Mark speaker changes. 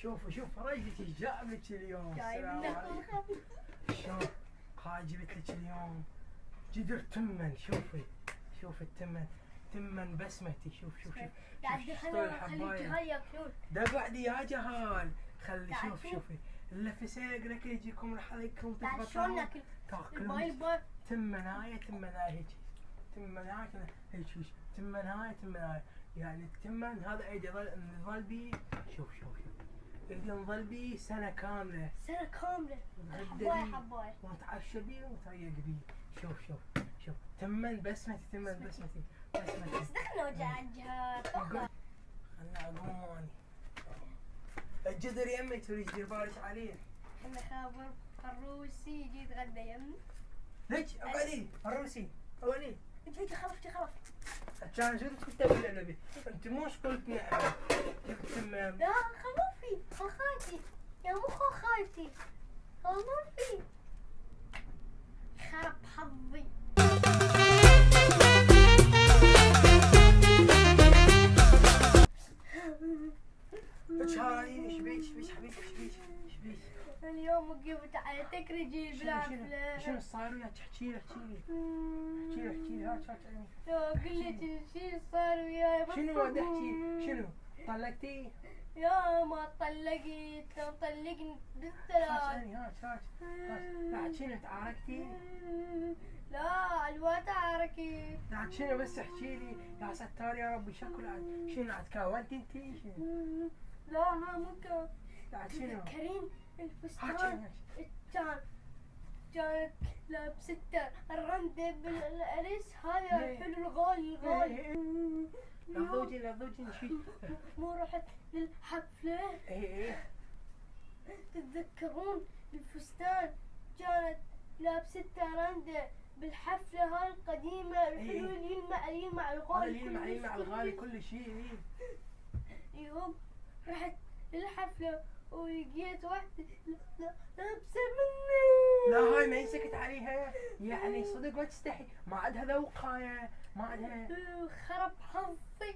Speaker 1: شوفوا شوف فرجتك ايش جاب لك اليوم. السلام عليكم. شوف هاي جبت لك اليوم جدر تمن. شوفي التمن بسمتي. شوف شطور الحبايه ده بعد يا جهال. خلي شوفي اللفسه لك يجيكم لحالكم تضبطون تاكلون تمن هاي هيك تمن هاي يعني التمن هذا عيد نظل بيه. شوف عيد نظل بيه سنه كامله
Speaker 2: حباي
Speaker 1: ونتعشى بيه ونتريق بيه. شوف تمن بسمتي
Speaker 2: بس دخلنا وجع الجهات.
Speaker 1: خلنا اقوم اني الجدر يمي تريد تدير بالك عليه.
Speaker 2: احنا خابر الروسي يجي يتغدى يمي.
Speaker 1: ليش اقعدي الروسي اولي
Speaker 2: اجي خلف
Speaker 1: كان شو تسوي بالعنبي؟ انت مو قلت نعم جبت تمام.
Speaker 2: لا خلوفي خالتي يا مو خالتي خلوفي خرب حظي.
Speaker 1: ايش هاي ايش بيك حبيبي ايش بيك؟
Speaker 2: اليوم وقفت على تكرجي بالعفله.
Speaker 1: شنو صار وياك؟ احكي لي هات عيني.
Speaker 2: لا قلت شو صار وياي.
Speaker 1: شنو ودي احكي؟ شنو طلقتي؟
Speaker 2: يا ما طلقت لو طلقني بالثلاث.
Speaker 1: هات بعد شنو تعاركتي؟
Speaker 2: لا الوا تعاركت.
Speaker 1: بعد شنو بس احكي لي يا ستار يا ربي شكل شنو عاد كونت انتي شنو؟
Speaker 2: لا ها مو كان.
Speaker 1: بعد شنو؟
Speaker 2: تذكرين الفستان كانت لابسته الرندة بالأريس هذا حلو الغالي.
Speaker 1: لفظوجي شي
Speaker 2: مو رحت للحفلة.
Speaker 1: ايه
Speaker 2: تتذكرون الفستان كانت لابسته رندة بالحفلة هاي القديمة الحلو اللي يلمع
Speaker 1: الغالي كل شيء.
Speaker 2: يوم رحت للحفلة ولقيت واحدة لابسة مني.
Speaker 1: لا هاي ما ينسكت عليها يعني صدق ما تستحي. ما عندها ذوق هاي ما عندها.
Speaker 2: خرب حظي.